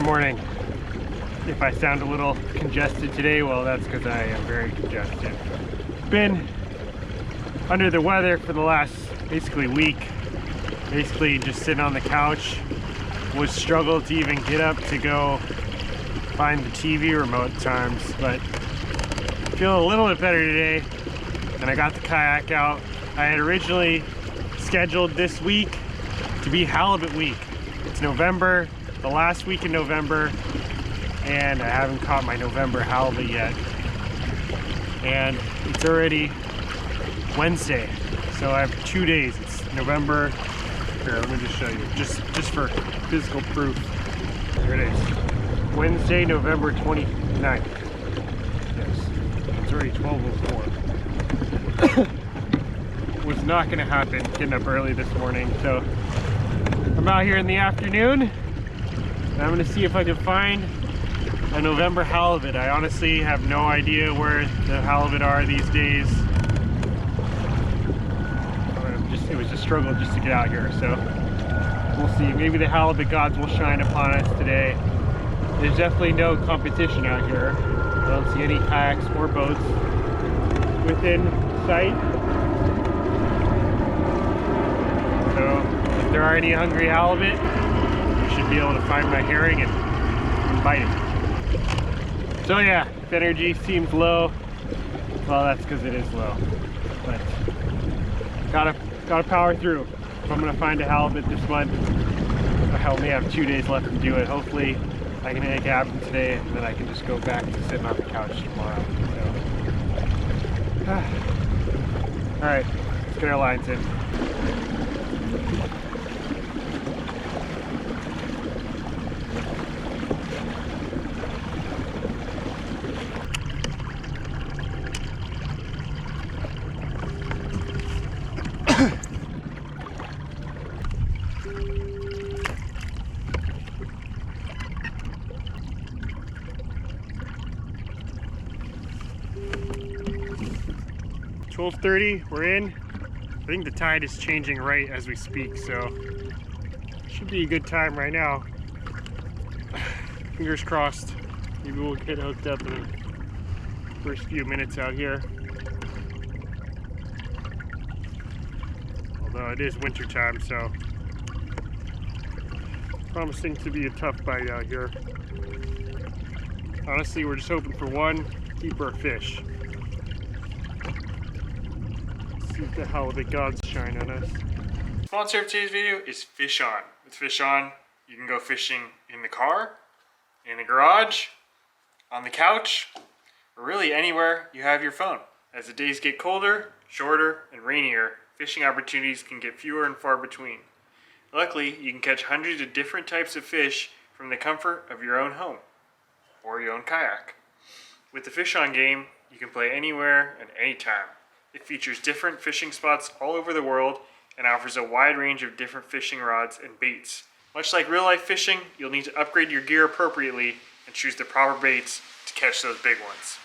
Morning. If I sound a little congested today, well, that's because I am very congested. Been under the weather for the last basically week. Basically just sitting on the couch. Was struggled to even get up to go find the TV remote at times, but feeling a little bit better today. And I got the kayak out. I had originally scheduled this week to be halibut week. It's November, the last week in November, and I haven't caught my November halibut yet. And it's already Wednesday, so I have 2 days. It's November. Here, let me just show you, just for physical proof. Here it is. Wednesday, November 29th. Yes, it's already 12:04. Was not gonna happen getting up early this morning, so I'm out here in the afternoon and I'm gonna see if I can find a November halibut. I honestly have no idea where the halibut are these days. It was just a struggle just to get out here, so we'll see. Maybe the halibut gods will shine upon us today. There's definitely no competition out here. I don't see any kayaks or boats within sight. So if there are any hungry halibut, I should be able to find my herring and bite it. So yeah, if energy seems low, well, that's because it is low. But gotta power through. If I'm gonna find a halibut this month, I only have 2 days left to do it. Hopefully I can make it happen today, and then I can just go back to sitting on the couch tomorrow. So. All right, let's get our lines in. 12:30, we're in. I think the tide is changing right as we speak, so should be a good time right now. Fingers crossed. Maybe we'll get hooked up in the first few minutes out here. Although it is winter time, so promising to be a tough bite out here. Honestly, we're just hoping for one keeper fish. See what the hell the gods shine on us. Sponsor of today's video is Fish On. With Fish On, you can go fishing in the car, in the garage, on the couch, or really anywhere you have your phone. As the days get colder, shorter, and rainier, fishing opportunities can get fewer and far between. Luckily, you can catch hundreds of different types of fish from the comfort of your own home or your own kayak. With the Fish On game, you can play anywhere and anytime. It features different fishing spots all over the world and offers a wide range of different fishing rods and baits. Much like real life fishing, you'll need to upgrade your gear appropriately and choose the proper baits to catch those big ones.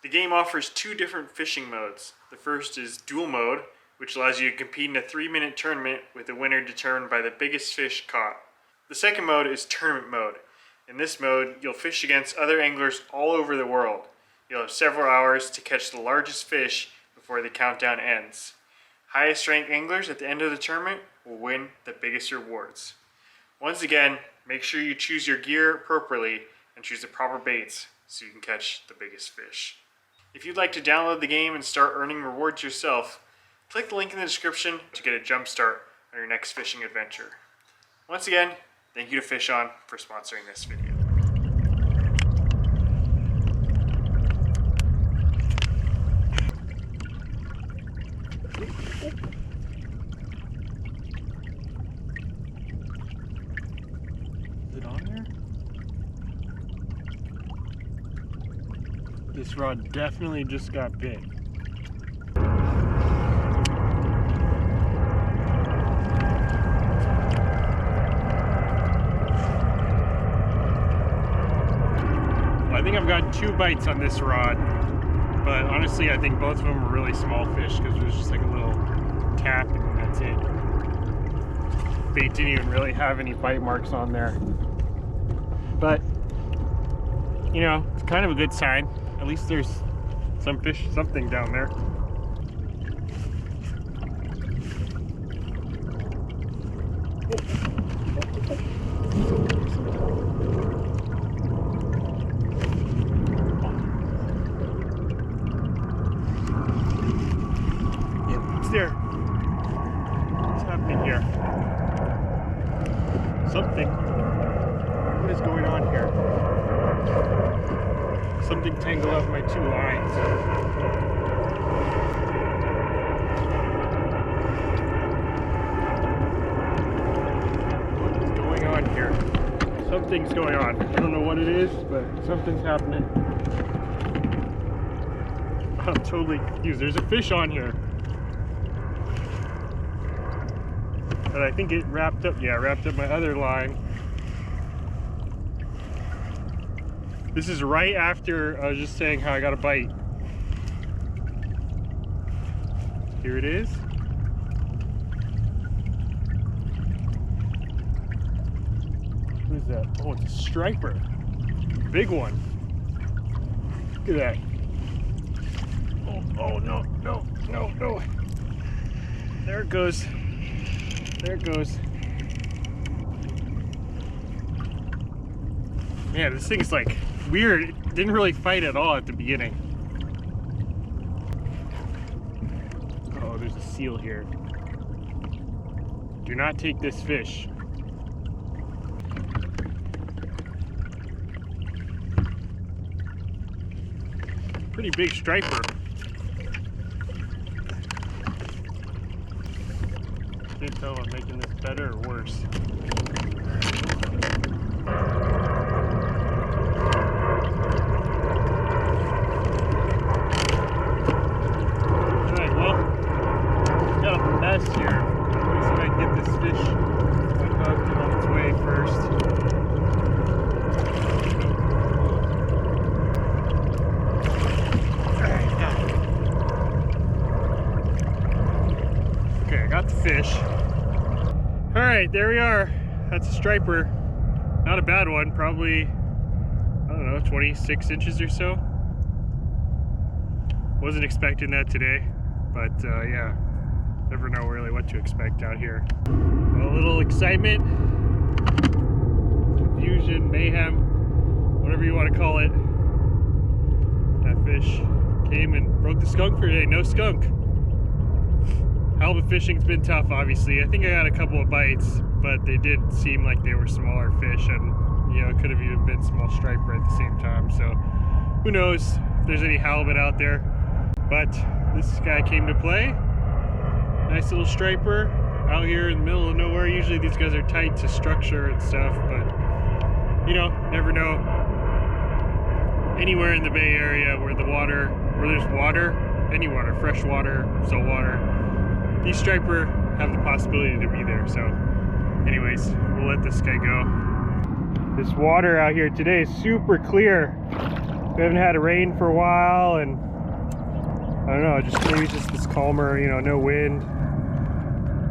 The game offers 2 different fishing modes. The first is dual mode, which allows you to compete in a 3-minute tournament with the winner determined by the biggest fish caught. The second mode is tournament mode. In this mode, you'll fish against other anglers all over the world. You'll have several hours to catch the largest fish before the countdown ends. Highest ranked anglers at the end of the tournament will win the biggest rewards. Once again, make sure you choose your gear appropriately and choose the proper baits so you can catch the biggest fish. If you'd like to download the game and start earning rewards yourself, click the link in the description to get a jump start on your next fishing adventure. Once again, thank you to Fish On for sponsoring this video. Is it on there? This rod definitely just got bit. I think I've got 2 bites on this rod, but honestly I think both of them were really small fish because it was just like a little tap and that's it. Bait didn't even really have any bite marks on there. But, you know, it's kind of a good sign. At least there's some fish, something down there. There. What's happening here? Something. What is going on here? Something tangled up my two lines. What is going on here? Something's going on. I don't know what it is, but something's happening. I'm totally confused. There's a fish on here. But I think it wrapped up, yeah, wrapped up my other line. This is right after I was just saying how I got a bite. Here it is. What is that? Oh, it's a striper. Big one. Look at that. Oh, no, no, no, no. There it goes. There it goes. Man, this thing's like weird. It didn't really fight at all at the beginning. Oh, there's a seal here. Do not take this fish. Pretty big striper. Can't tell if I'm making this better or worse. Alright, well, got a mess here. Let me see if I can get this fish unhooked and on its way first. Alright, got it. Okay, I got the fish. All right, there we are. That's a striper. Not a bad one, probably, I don't know, 26 inches or so. Wasn't expecting that today, but yeah, never know really what to expect out here. A little excitement, confusion, mayhem, whatever you want to call it. That fish came and broke the skunk for today. No skunk. Halibut fishing's been tough, obviously. I think I got a couple of bites, but they did seem like they were smaller fish, and you know, it could have even been small striper at the same time. So who knows if there's any halibut out there. But this guy came to play. Nice little striper out here in the middle of nowhere. Usually these guys are tight to structure and stuff, but you know, never know. Anywhere in the Bay Area where there's water, any water, fresh water, salt water, these striper have the possibility to be there. So anyways, we'll let this guy go. This water out here today is super clear. We haven't had a rain for a while, and I don't know, just maybe just this calmer, you know, no wind.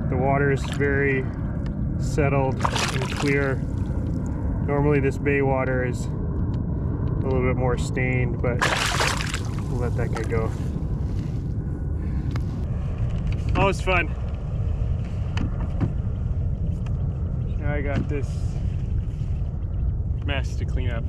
The water is very settled and clear. Normally this bay water is a little bit more stained, but we'll let that guy go. Always fun. Now I got this mess to clean up.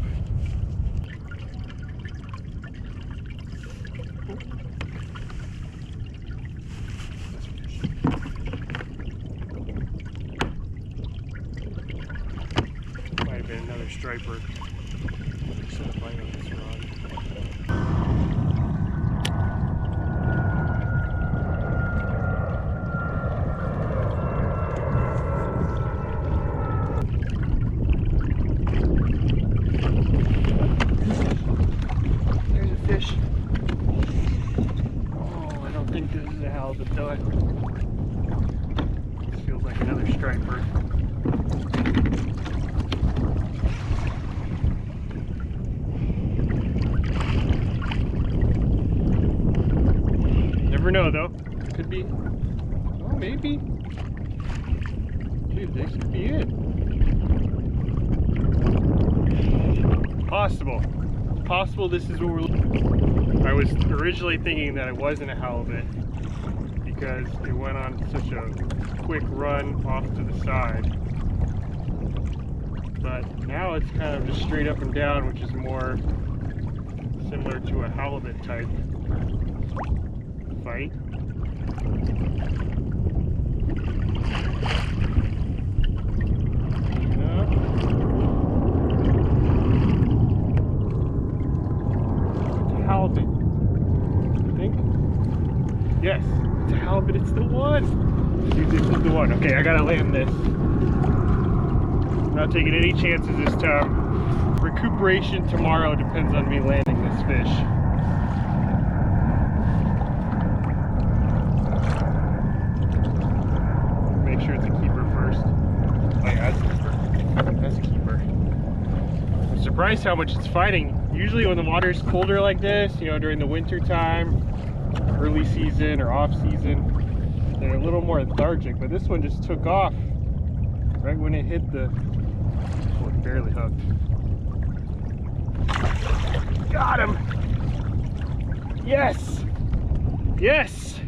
Might have been another striper. Set a line on this rod. This feels like another striper. Never know though. Could be. Oh, maybe. Dude, this could be it. possible. It's possible this is what we're looking. I was originally thinking that it wasn't a halibut because it went on such a quick run off to the side. But now it's kind of just straight up and down, which is more similar to a halibut type fight. Halibut, I think. Yes, it's a halibut. It's the one. Dude, this is the one. Okay, I gotta land this. I'm not taking any chances this time. Recuperation tomorrow depends on me landing this fish. Make sure it's a keeper first. Oh yeah, that's a keeper. That's a keeper. I'm surprised how much it's fighting. Usually when the water is colder like this, you know, during the winter time, early season or off season, they're a little more lethargic, but this one just took off right when it hit the, oh, it barely hooked. Got him! Yes! Yes!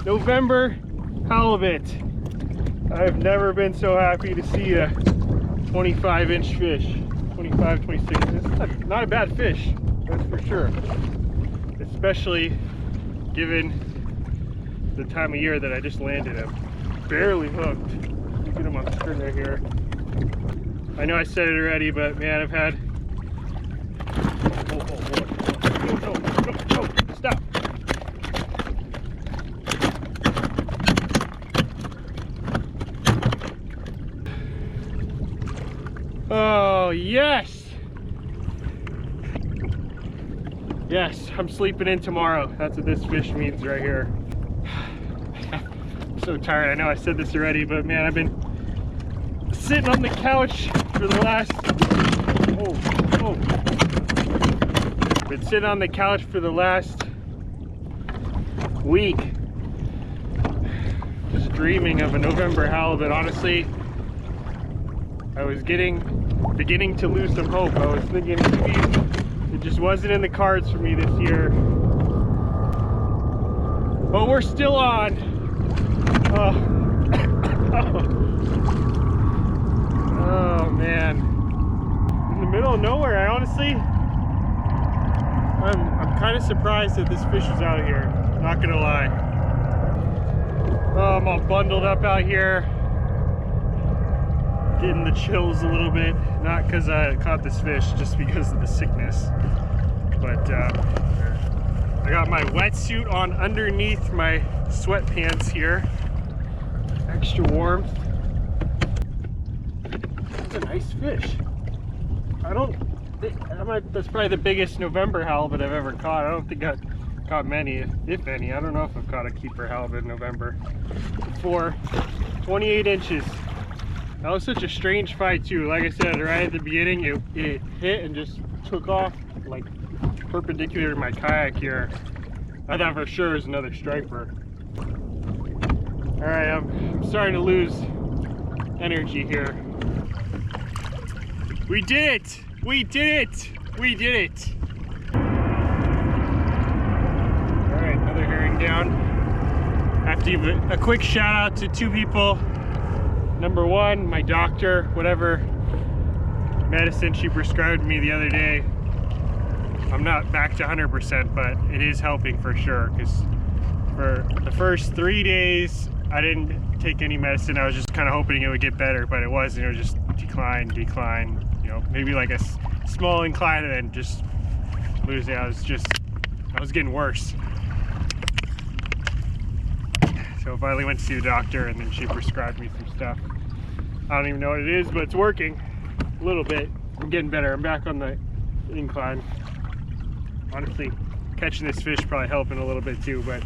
November halibut. I've never been so happy to see a 25-inch fish. 25, 26. It's not a bad fish, that's for sure. Especially given the time of year that I just landed him. Barely hooked. Let me get him on the stringer here. I know I said it already, but man, I've had. No, stop. Oh, yes. Yes, I'm sleeping in tomorrow. That's what this fish means right here. I'm so tired. I know I said this already, but man, I've been sitting on the couch for the last, been sitting on the couch for the last week. Just dreaming of a November halibut. Honestly, I was beginning to lose some hope. I was thinking maybe it just wasn't in the cards for me this year. But we're still on. Oh man. In the middle of nowhere, I honestly, I'm kind of surprised that this fish is out here. Not gonna lie. Oh, I'm all bundled up out here. Getting the chills a little bit, not because I caught this fish, just because of the sickness. But I got my wetsuit on underneath my sweatpants here. Extra warmth. That's a nice fish. That's probably the biggest November halibut I've ever caught. I don't think I've caught many, if any. I don't know if I've caught a keeper halibut in November before. 28 inches. That was such a strange fight too. Like I said, right at the beginning, it hit and just took off like perpendicular to my kayak here. I thought for sure it was another striper. All right, I'm starting to lose energy here. We did it! We did it! We did it! All right, another herring down. I have to give a quick shout out to two people. Number one, my doctor, whatever medicine she prescribed me the other day. I'm not back to 100%, but it is helping for sure, because for the first 3 days, I didn't take any medicine. I was just kind of hoping it would get better, but it wasn't. It was just decline, you know, maybe like a small incline and then just losing. I was getting worse. So I finally went to see the doctor and then she prescribed me some stuff. I don't even know what it is, but it's working a little bit. I'm getting better. I'm back on the incline. Honestly, catching this fish probably helping a little bit too, but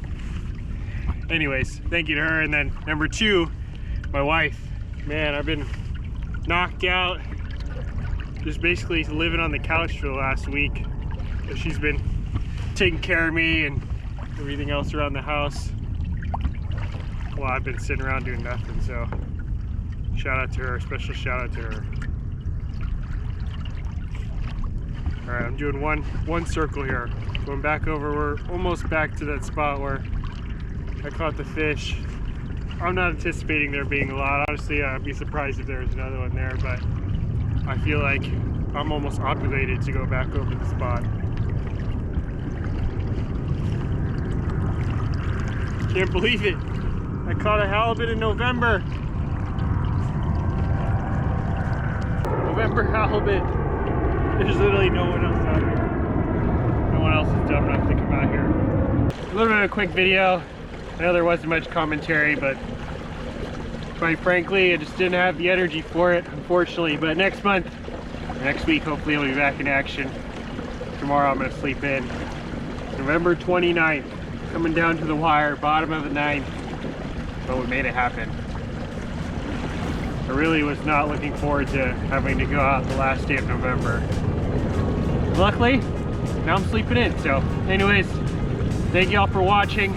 anyways, thank you to her. And then number two, my wife. Man, I've been knocked out, just basically living on the couch for the last week. So she's been taking care of me and everything else around the house. Well, I've been sitting around doing nothing, so shout out to her, special shout out to her. All right, I'm doing one circle here. Going back over, we're almost back to that spot where I caught the fish. I'm not anticipating there being a lot. Honestly, I'd be surprised if there was another one there, but I feel like I'm almost obligated to go back over the spot. Can't believe it. I caught a halibut in November. November halibut. There's literally no one else out here. No one else is dumb enough to come out here. A little bit of a quick video. I know there wasn't much commentary, but quite frankly, I just didn't have the energy for it, unfortunately. But next month, next week, hopefully I'll be back in action. Tomorrow I'm gonna sleep in. November 29th, coming down to the wire, bottom of the 9th. But we made it happen. I really was not looking forward to having to go out the last day of November. Luckily, now I'm sleeping in. So anyways, thank you all for watching.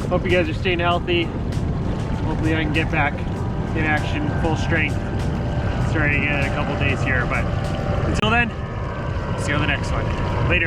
Hope you guys are staying healthy. Hopefully I can get back in action full strength starting in a couple days here. But until then, see you on the next one. Later.